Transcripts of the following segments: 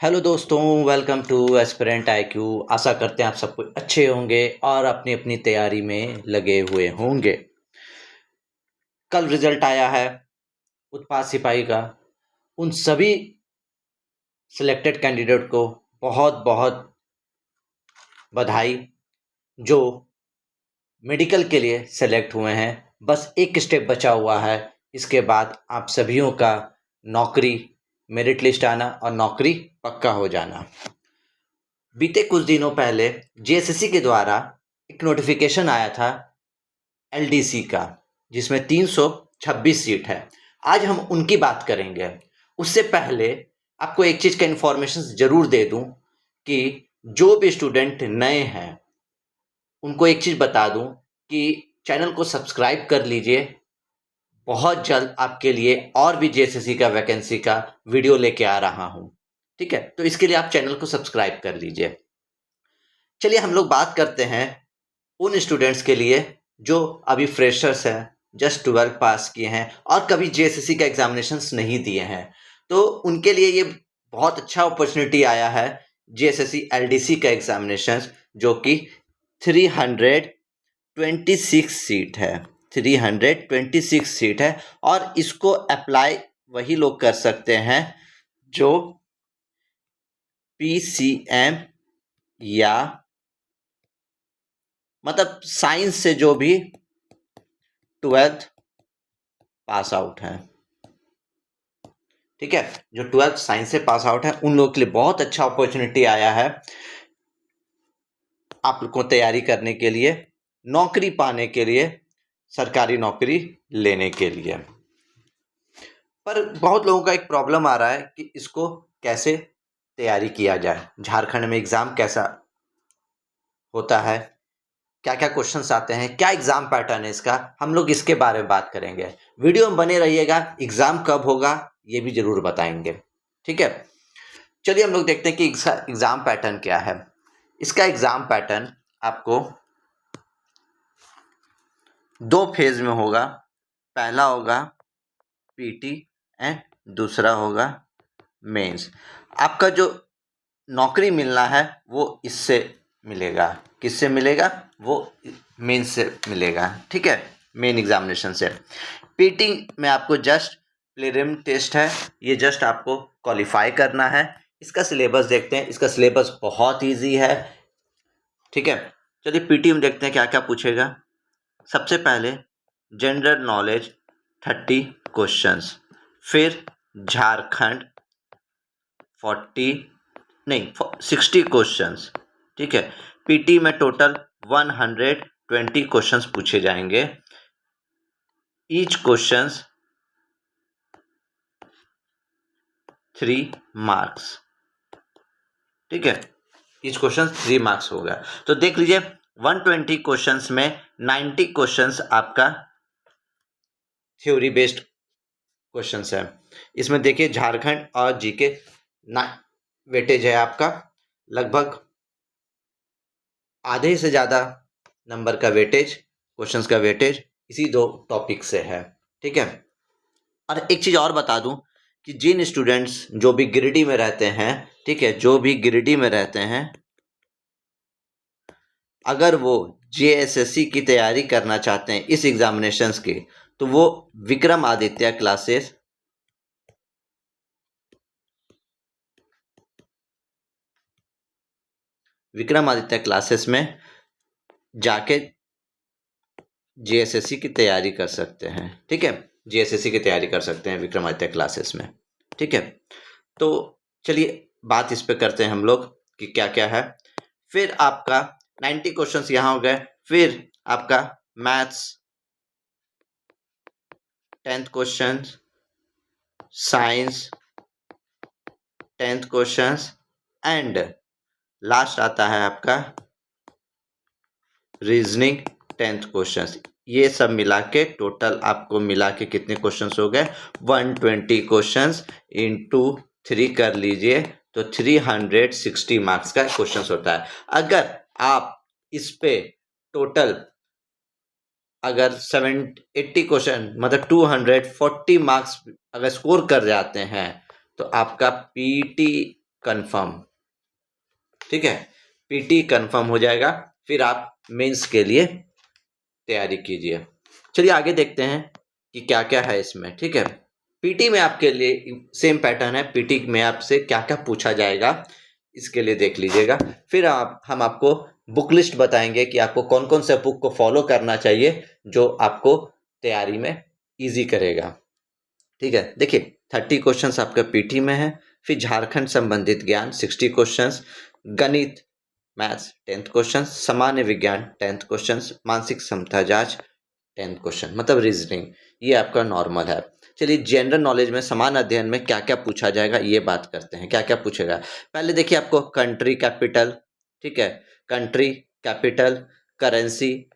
Hello दोस्तों, welcome to aspirant IQ. आशा करते हैं आप सब कुछ अच्छे होंगे और अपनी अपनी तैयारी में लगे हुए होंगे। कल रिजल्ट आया है उत्पाद सिपाही का। उन सभी सिलेक्टेड कैंडिडेट को बहुत बहुत बधाई जो मेडिकल के लिए सेलेक्ट हुए हैं। बस एक स्टेप बचा हुआ है, इसके बाद आप सभियों का नौकरी मेरिट लिस्ट आना और नौकरी पक्का हो जाना। बीते कुछ दिनों पहले जेएसएससी के द्वारा एक नोटिफिकेशन आया था एलडीसी का, जिसमें 326 सीट है। आज हम उनकी बात करेंगे। उससे पहले आपको एक चीज़ का इन्फॉर्मेशन ज़रूर दे दूं कि जो भी स्टूडेंट नए हैं उनको एक चीज़ बता दूं कि चैनल को सब्सक्राइब कर लीजिए। बहुत जल्द आपके लिए और भी जेएसएससी का वैकेंसी का वीडियो लेके आ रहा हूं। ठीक है, तो इसके लिए आप चैनल को सब्सक्राइब कर लीजिए। चलिए हम लोग बात करते हैं उन स्टूडेंट्स के लिए जो अभी फ्रेशर्स हैं, जस्ट 12 पास किए हैं और कभी जेएसएससी का एग्जामिनेशंस नहीं दिए हैं। तो उनके लिए ये बहुत अच्छा अपॉर्चुनिटी आया है जेएसएससी एलडीसी का एग्जामिनेशन, जो कि 326 सीट है। 326 सीट है और इसको अप्लाई वही लोग कर सकते हैं जो पीसीएम या मतलब साइंस से जो भी 12th पास आउट है। ठीक है, जो 12th साइंस से पास आउट है उन लोगों के लिए बहुत अच्छा अपॉर्चुनिटी आया है आप लोग को तैयारी करने के लिए, नौकरी पाने के लिए, सरकारी नौकरी लेने के लिए। पर बहुत लोगों का एक प्रॉब्लम आ रहा है कि इसको कैसे तैयारी किया जाए, झारखंड में एग्ज़ाम कैसा होता है, क्या क्या क्वेश्चंस आते हैं, क्या एग्ज़ाम पैटर्न है इसका। हम लोग इसके बारे में बात करेंगे। वीडियो में बने रहिएगा। एग्ज़ाम कब होगा ये भी ज़रूर बताएंगे। ठीक है, चलिए हम लोग देखते हैं कि एग्ज़ाम पैटर्न क्या है। इसका एग्ज़ाम पैटर्न आपको 2 फेज में होगा। पहला होगा पीटी एंड दूसरा होगा मेंस। आपका जो नौकरी मिलना है वो इससे मिलेगा। किससे मिलेगा? वो मेंस से मिलेगा। ठीक है, मेन एग्जामिनेशन से। पीटी में आपको जस्ट प्रीलिम टेस्ट है, ये जस्ट आपको क्वालिफाई करना है। इसका सिलेबस देखते हैं। इसका सिलेबस बहुत इजी है। ठीक है, चलिए पीटी में देखते हैं क्या क्या पूछेगा। सबसे पहले जनरल नॉलेज 30 क्वेश्चंस, फिर झारखंड 60 क्वेश्चंस। ठीक है, पीटी में टोटल 120 क्वेश्चंस पूछे जाएंगे। Each questions 3 marks. ठीक है, ईच क्वेश्चन 3 मार्क्स होगा। तो देख लीजिए 120 क्वेश्चंस में 90 क्वेश्चंस आपका थ्योरी बेस्ड क्वेश्चंस है। इसमें देखिए झारखंड और जीके वेटेज है आपका लगभग आधे से ज़्यादा नंबर का वेटेज, क्वेश्चंस का वेटेज इसी 2 टॉपिक से है। ठीक है, और एक चीज़ और बता दूं कि जिन स्टूडेंट्स जो भी गिरिडीह में रहते हैं, ठीक है, जो भी गिरिडीह में रहते हैं, अगर वो जेएसएससी की तैयारी करना चाहते हैं इस एग्जामिनेशंस की, तो वो विक्रम आदित्य क्लासेस में जाके जेएसएससी की तैयारी कर सकते हैं। ठीक है, जेएसएससी की तैयारी कर सकते हैं विक्रमादित्य क्लासेस में। ठीक है, तो चलिए बात इस पे करते हैं हम लोग कि क्या क्या है। फिर आपका 90 क्वेश्चंस यहाँ हो गए। फिर आपका maths 10th question, science 10th questions and last आता है आपका रीजनिंग 10th क्वेश्चंस। ये सब मिला के टोटल आपको मिला के कितने क्वेश्चंस हो गए? 120 क्वेश्चंस इंटू 3 कर लीजिए तो 360 मार्क्स का क्वेश्चंस होता है। अगर आप इस पे टोटल अगर 80 क्वेश्चन मतलब 240 मार्क्स अगर स्कोर कर जाते हैं तो आपका पीटी कंफर्म, ठीक है, पीटी कंफर्म हो जाएगा। फिर आप मेंस के लिए तैयारी कीजिए। चलिए आगे देखते हैं कि क्या क्या है इसमें, ठीक है। पीटी में आपके लिए सेम पैटर्न है, पीटी में आपसे क्या क्या पूछा जाएगा इसके लिए देख लीजिएगा। फिर हम आपको बुक लिस्ट बताएंगे कि आपको कौन कौन से बुक को फॉलो करना चाहिए जो आपको तैयारी में इजी करेगा, ठीक है। देखिए 30 क्वेश्चंस आपका पीटी में है, फिर झारखंड संबंधित ज्ञान 60 क्वेश्चंस, गणित मैथ्स 10th क्वेश्चन, सामान्य विज्ञान 10th क्वेश्चन, मानसिक क्षमता जांच 10th क्वेश्चन, मतलब रीजनिंग, ये आपका नॉर्मल है। चलिए जनरल नॉलेज में समान अध्ययन में क्या क्या पूछा जाएगा ये बात करते हैं, क्या क्या पूछेगा। पहले देखिए आपको कंट्री कैपिटल, ठीक है, कंट्री कैपिटल, करेंसी,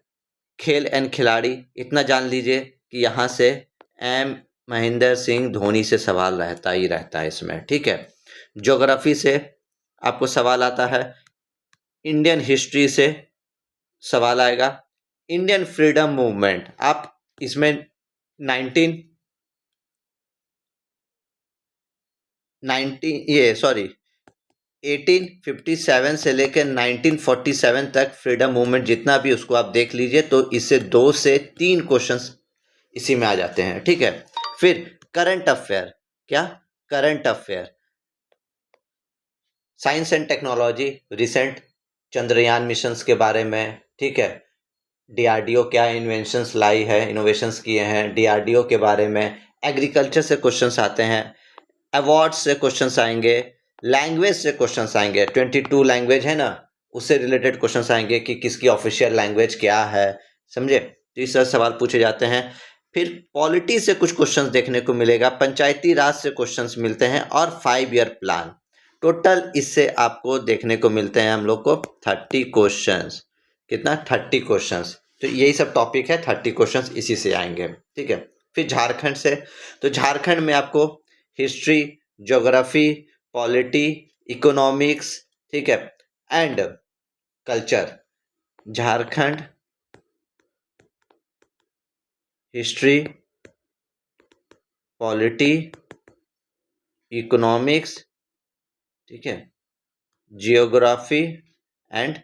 खेल एंड खिलाड़ी, इतना जान लीजिए कि यहाँ से एम महेंद्र सिंह धोनी से सवाल रहता ही रहता है इसमें, ठीक है। ज्योग्राफी से आपको सवाल आता है, इंडियन हिस्ट्री से सवाल आएगा, इंडियन फ्रीडम मूवमेंट आप इसमें 1857 से लेकर 1947 तक फ्रीडम मूवमेंट जितना भी उसको आप देख लीजिए, तो इससे 2 से 3 क्वेश्चंस इसी में आ जाते हैं, ठीक है। फिर करंट अफेयर, क्या current affair, science and technology, recent Chandrayaan missions के बारे में, ठीक है। डीआरडीओ क्या इन्वेंशंस लाई है, इनोवेशंस किए हैं डीआरडीओ के बारे में। एग्रीकल्चर से क्वेश्चंस आते हैं, अवार्ड्स से क्वेश्चंस आएंगे, लैंग्वेज से क्वेश्चंस आएंगे, 22 लैंग्वेज है ना, उससे रिलेटेड क्वेश्चंस आएंगे कि किसकी ऑफिशियल लैंग्वेज क्या है, समझे, तो इस तरह सवाल पूछे जाते हैं। फिर पॉलिटी से कुछ क्वेश्चंस देखने को मिलेगा, पंचायती राज से क्वेश्चंस मिलते हैं, और 5 ईयर प्लान। टोटल इससे आपको देखने को मिलते हैं हम लोग को 30 क्वेश्चंस। कितना 30 क्वेश्चंस, तो यही सब टॉपिक है, 30 क्वेश्चंस इसी से आएंगे, ठीक है। फिर झारखंड से, तो झारखंड में आपको हिस्ट्री, ज्योग्राफी, पॉलिटी, इकोनॉमिक्स, ठीक है, and culture. Jharkhand history, polity, economics, ठीक है, जियोग्राफी एंड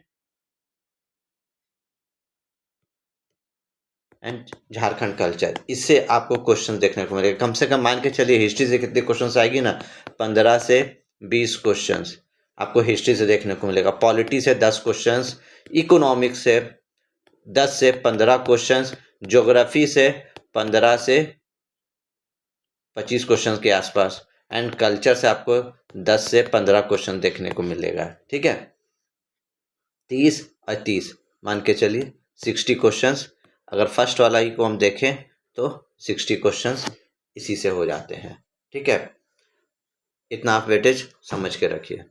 झारखंड कल्चर, इससे आपको क्वेश्चन देखने को मिलेगा। कम से कम मान के चलिए हिस्ट्री से कितने क्वेश्चंस आएगी ना, 15 से 20 क्वेश्चंस आपको हिस्ट्री से देखने को मिलेगा, पॉलिटी से 10 क्वेश्चंस, इकोनॉमिक्स से 10 से 15 क्वेश्चंस, ज्योग्राफी से 15 से 25 क्वेश्चंस के आसपास, एंड कल्चर से आपको 10 से 15 क्वेश्चन देखने को मिलेगा, ठीक है। 30 और 30 मान के चलिए 60 क्वेश्चंस। अगर फर्स्ट वाला ही को हम देखें तो 60 क्वेश्चंस इसी से हो जाते हैं, ठीक है। इतना आप वेटेज समझ के रखिए,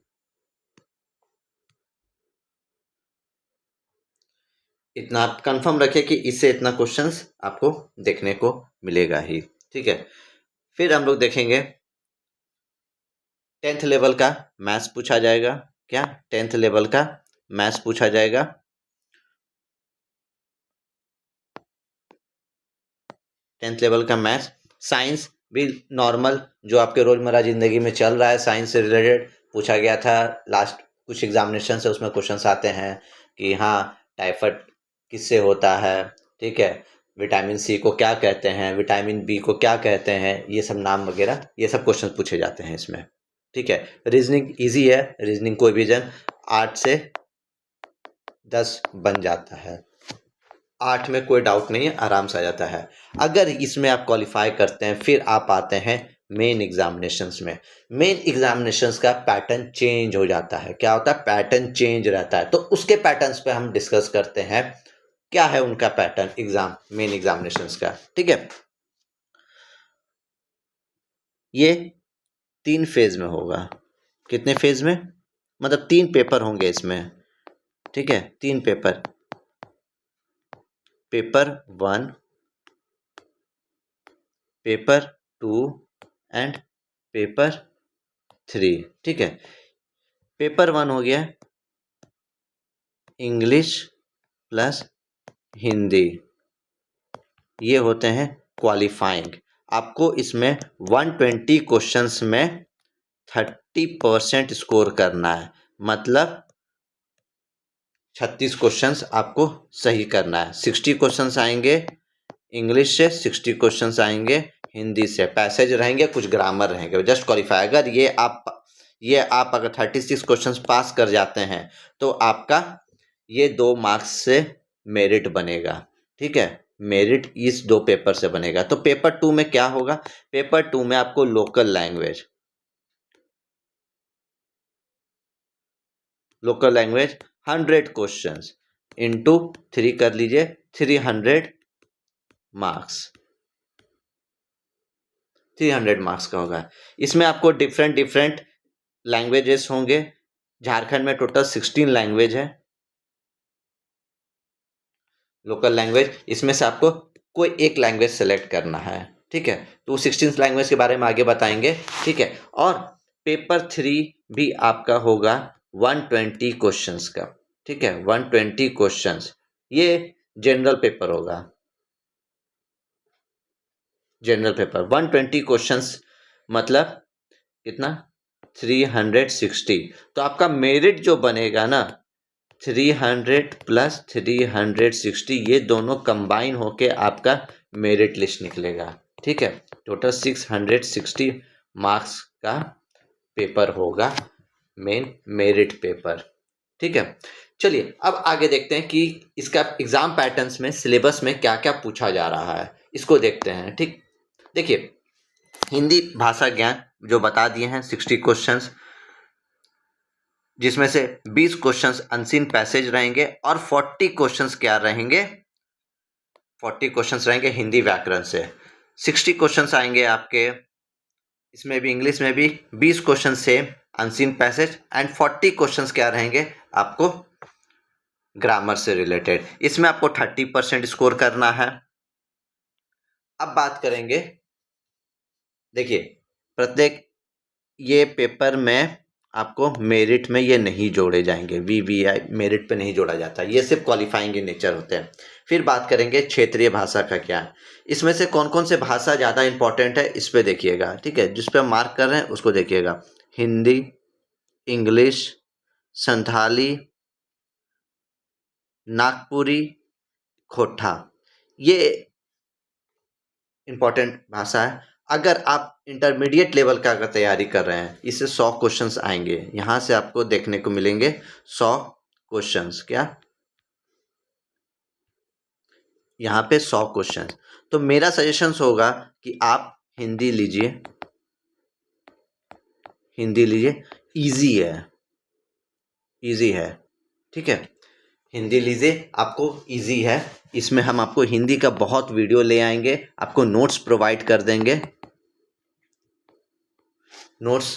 इतना आप कंफर्म रखिए कि इससे इतना क्वेश्चंस आपको देखने को मिलेगा ही, ठीक है। फिर हम लोग देखेंगे 10th लेवल का मैथ्स पूछा जाएगा, क्या 10th लेवल का मैथ्स पूछा जाएगा। 10th लेवल का मैथ्स, साइंस भी नॉर्मल जो आपके रोजमर्रा जिंदगी में चल रहा है, साइंस से रिलेटेड पूछा गया था लास्ट कुछ एग्जामिनेशन से, उसमें क्वेश्चंस आते हैं कि हाँ टाइफाइड किससे होता है, ठीक है, विटामिन सी को क्या कहते हैं, विटामिन बी को क्या कहते हैं, ये सब नाम वगैरह ये सब क्वेश्चन पूछे जाते हैं इसमें, ठीक है। रीजनिंग इजी है, रीजनिंग कोई भी जन 8 से 10 बन जाता है, 8 में कोई डाउट नहीं है, आराम से आ जाता है। अगर इसमें आप क्वालिफाई करते हैं फिर आप आते हैं मेन एग्जामिनेशंस में। मेन एग्जामिनेशंस का पैटर्न चेंज हो जाता है, क्या होता है, पैटर्न चेंज रहता है, तो उसके पैटर्न्स पे हम डिस्कस करते हैं, क्या है उनका पैटर्न एग्जाम मेन एग्जामिनेशंस का, ठीक है। ये 3 फेज में होगा, कितने फेज में, मतलब 3 पेपर होंगे इसमें, ठीक है, 3 paper, paper 1, paper 2 and paper 3, ठीक है। पेपर 1 हो गया इंग्लिश प्लस हिंदी, ये होते हैं क्वालिफाइंग। आपको इसमें 120 क्वेश्चंस में 30% स्कोर करना है, मतलब 36 क्वेश्चंस आपको सही करना है। 60 क्वेश्चंस आएंगे इंग्लिश से, 60 क्वेश्चंस आएंगे हिंदी से, पैसेज रहेंगे, कुछ ग्रामर रहेंगे, जस्ट क्वालिफाई। अगर ये आप अगर 36 क्वेश्चंस पास कर जाते हैं तो आपका ये 2 मार्क्स से मेरिट बनेगा। ठीक है, मेरिट इस 2 पेपर से बनेगा। तो पेपर 2 में क्या होगा? पेपर 2 में आपको लोकल लैंग्वेज 100 क्वेश्चंस इंटू 3 कर लीजिए, 300 मार्क्स, 300 मार्क्स का होगा। इसमें आपको डिफरेंट लैंग्वेजेस होंगे। झारखंड में टोटल 16 लैंग्वेज है लोकल लैंग्वेज। इसमें से आपको कोई एक लैंग्वेज सेलेक्ट करना है। ठीक है, तो 16 लैंग्वेज के बारे में आगे बताएंगे। ठीक है, और पेपर 3 भी आपका होगा 120 क्वेश्चंस का। ठीक है, 120 क्वेश्चंस, ये जनरल पेपर होगा। जनरल पेपर 120 क्वेश्चंस मतलब कितना? 360। तो आपका मेरिट जो बनेगा ना, 300 प्लस 360, ये दोनों कंबाइन होके आपका मेरिट लिस्ट निकलेगा। ठीक है, टोटल 660 मार्क्स का पेपर होगा, मेन मेरिट पेपर। ठीक है, चलिए अब आगे देखते हैं कि इसका एग्जाम पैटर्न्स में, सिलेबस में क्या क्या पूछा जा रहा है, इसको देखते हैं। ठीक, देखिए हिंदी भाषा ज्ञान जो बता दिए हैं 60 क्वेश्चंस, जिसमें से 20 क्वेश्चंस अनसीन पैसेज रहेंगे और 40 क्वेश्चंस क्या रहेंगे? 40 क्वेश्चंस रहेंगे हिंदी व्याकरण से। 60 क्वेश्चंस आएंगे आपके, इसमें भी इंग्लिश में भी 20 question same unseen passage, and 40 questions क्या रहेंगे आपको? ग्रामर से रिलेटेड। इसमें आपको 30% स्कोर करना है। अब बात करेंगे, देखिए प्रत्येक ये पेपर में आपको मेरिट में ये नहीं जोड़े जाएंगे, वीवीआई मेरिट पे नहीं जोड़ा जाता, ये सिर्फ क्वालिफाइंग इन नेचर होते हैं। फिर बात करेंगे क्षेत्रीय भाषा का क्या है, इसमें से कौन कौन से भाषा ज़्यादा इंपॉर्टेंट है इस पे देखिएगा। ठीक है, जिस पे हम मार्क कर रहे हैं उसको देखिएगा। हिंदी, इंग्लिश, संथाली, नागपुरी, खोटा, ये इम्पॉर्टेंट भाषा है। अगर आप इंटरमीडिएट लेवल का अगर तैयारी कर रहे हैं, इससे 100 क्वेश्चंस आएंगे, यहाँ से आपको देखने को मिलेंगे 100 क्वेश्चंस। क्या? यहाँ पे 100 क्वेश्चंस। तो मेरा सजेशंस होगा कि आप हिंदी लीजिए, हिंदी लीजिए, इजी है, इजी है। ठीक है, हिंदी लीजिए, आपको इजी है। इसमें हम आपको हिंदी का बहुत वीडियो ले आएंगे, आपको नोट्स प्रोवाइड कर देंगे, नोट्स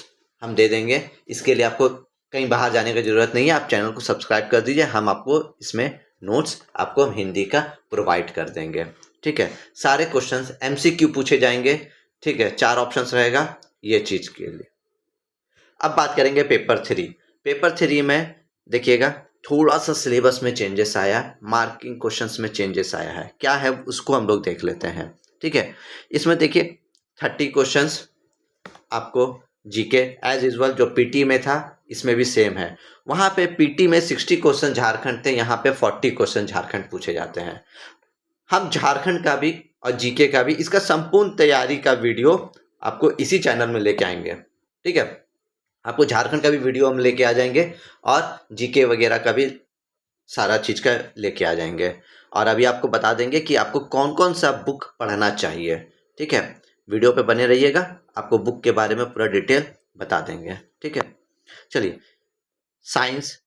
हम दे देंगे। इसके लिए आपको कहीं बाहर जाने की ज़रूरत नहीं है, आप चैनल को सब्सक्राइब कर दीजिए, हम आपको इसमें नोट्स आपको हिंदी का प्रोवाइड कर देंगे। ठीक है, सारे क्वेश्चंस एमसीक्यू पूछे जाएंगे। ठीक है, 4 ऑप्शंस रहेगा ये चीज़ के लिए। अब बात करेंगे पेपर 3। पेपर 3 में देखिएगा थोड़ा सा सिलेबस में चेंजेस आया, मार्किंग क्वेश्चंस में चेंजेस आया है। क्या है उसको हम लोग देख लेते हैं। ठीक है, इसमें देखिए 30 क्वेश्चंस आपको जीके एज यूजुअल जो पीटी में था, इसमें भी सेम है। वहाँ पे पीटी में 60 क्वेश्चन झारखंड थे, यहाँ पे 40 क्वेश्चन झारखंड पूछे जाते हैं। हम झारखंड का भी और जीके का भी, इसका संपूर्ण तैयारी का वीडियो आपको इसी चैनल में लेके आएंगे। ठीक है, आपको झारखंड का भी वीडियो हम लेके आ जाएंगे और जीके वगैरह का भी सारा चीज़ का लेके आ जाएंगे। और अभी आपको बता देंगे कि आपको कौन कौन सा बुक पढ़ना चाहिए। ठीक है, वीडियो पे बने रहिएगा, आपको बुक के बारे में पूरा डिटेल बता देंगे। ठीक है, चलिए साइंस,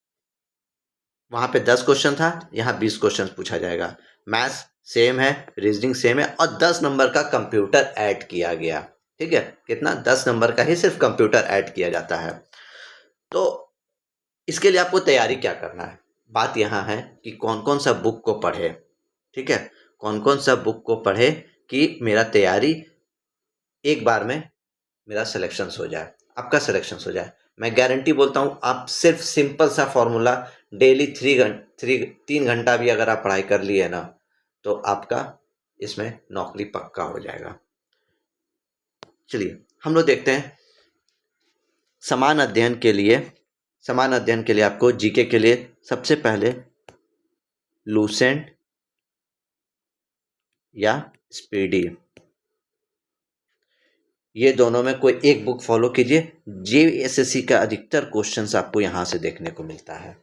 वहाँ पे 10 क्वेश्चन था, यहाँ 20 क्वेश्चन पूछा जाएगा। मैथ्स सेम है, रीजनिंग सेम है, और 10 नंबर का कंप्यूटर ऐड किया गया। ठीक है, कितना? 10 नंबर का ही सिर्फ कंप्यूटर ऐड किया जाता है। तो इसके लिए आपको तैयारी क्या करना है, बात यहाँ है कि कौन कौन सा बुक को पढ़े। ठीक है, कौन कौन सा बुक को पढ़े कि मेरा तैयारी एक बार में मेरा सिलेक्शन हो जाए, आपका सिलेक्शन हो जाए। मैं गारंटी बोलता हूँ, आप सिर्फ सिंपल सा फॉर्मूला डेली 3 घंटा भी अगर आप पढ़ाई कर लिए ना, तो आपका इसमें नौकरी पक्का हो जाएगा। चलिए हम लोग देखते हैं समान अध्ययन के लिए आपको जीके के लिए सबसे पहले लूसेंट या स्पीडी, ये दोनों में कोई एक बुक फॉलो कीजिए। जेएसएससी का अधिकतर क्वेश्चंस आपको यहाँ से देखने को मिलता है,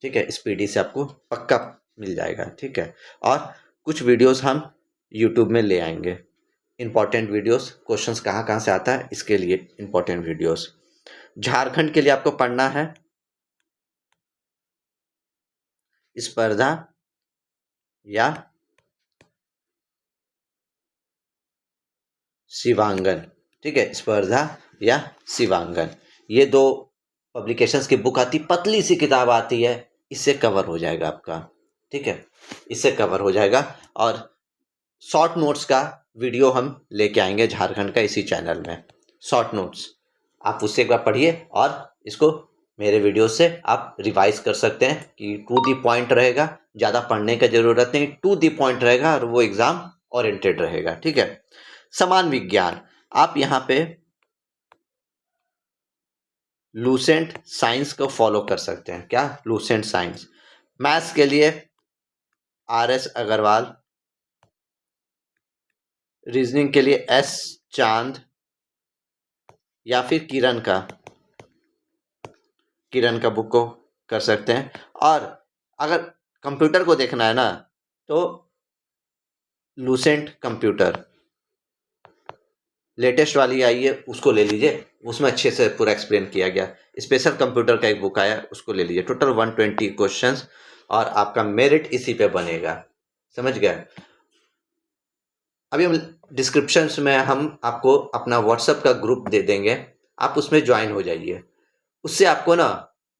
ठीक है। स्पीडी से आपको पक्का मिल जाएगा, ठीक है। और कुछ वीडियोस हम यूट्यूब में ले आएंगे, इंपॉर्टेंट वीडियोस, क्वेश्चंस कहाँ कहाँ से आता है इसके लिए इंपॉर्टेंट वीडियोस। झारखंड के लिए आपको पढ़ना है स्पर्धा या शिवांगन, ठीक है, स्पर्धा या शिवांगन, ये दो पब्लिकेशंस की बुक आती, पतली सी किताब आती है, इससे कवर हो जाएगा आपका, ठीक है, इससे कवर हो जाएगा। और शॉर्ट नोट्स का वीडियो हम लेके आएंगे झारखंड का इसी चैनल में, शॉर्ट नोट्स आप उससे एक बार पढ़िए और इसको मेरे वीडियो से आप रिवाइज कर सकते हैं कि टू दी पॉइंट रहेगा, ज़्यादा पढ़ने का ज़रूरत नहीं, टू दी पॉइंट रहेगा और वो एग्ज़ाम ओरिएंटेड रहेगा, ठीक है। समान विज्ञान, आप यहाँ पे लूसेंट साइंस को फॉलो कर सकते हैं। क्या? Lucent science. मैथ्स के लिए RS अग्रवाल, रीजनिंग के लिए S चांद या फिर किरण का बुक को कर सकते हैं। और अगर कंप्यूटर को देखना है ना तो लूसेंट कंप्यूटर लेटेस्ट वाली आई है, उसको ले लीजिए, उसमें अच्छे से पूरा एक्सप्लेन किया गया। स्पेशल कंप्यूटर का एक बुक आया, उसको ले लीजिए। टोटल 120 क्वेश्चंस और आपका मेरिट इसी पे बनेगा, समझ गए। अभी हम डिस्क्रिप्शन में हम आपको अपना व्हाट्सएप का ग्रुप दे देंगे, आप उसमें ज्वाइन हो जाइए। उससे आपको ना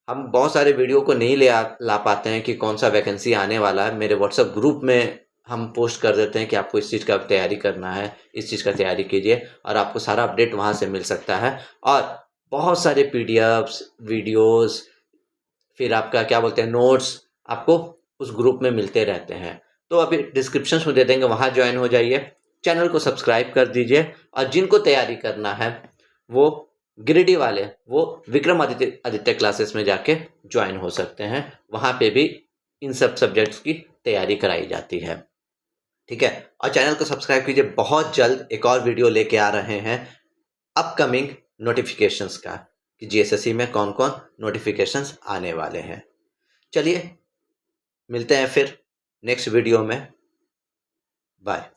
हम बहुत सारे वीडियो को नहीं ला पाते हैं कि कौन सा वैकेंसी आने वाला है, मेरे व्हाट्सएप ग्रुप में हम पोस्ट कर देते हैं कि आपको इस चीज़ का तैयारी करना है, इस चीज़ का तैयारी कीजिए और आपको सारा अपडेट वहाँ से मिल सकता है। और बहुत सारे PDFs, वीडियोस, फिर आपका क्या बोलते हैं नोट्स, आपको उस ग्रुप में मिलते रहते हैं। तो अभी डिस्क्रिप्शन में दे देंगे, वहाँ ज्वाइन हो जाइए, चैनल को सब्सक्राइब कर दीजिए। और जिनको तैयारी करना है वो गिरिडीह वाले वो विक्रमादित्य क्लासेस में जाके ज्वाइन हो सकते हैं, वहाँ पे भी इन सब सब्जेक्ट्स की तैयारी कराई जाती है, ठीक है। और चैनल को सब्सक्राइब कीजिए, बहुत जल्द एक और वीडियो लेके आ रहे हैं अपकमिंग नोटिफिकेशंस का, कि GSSC में कौन कौन नोटिफिकेशंस आने वाले हैं। चलिए मिलते हैं फिर नेक्स्ट वीडियो में, बाय।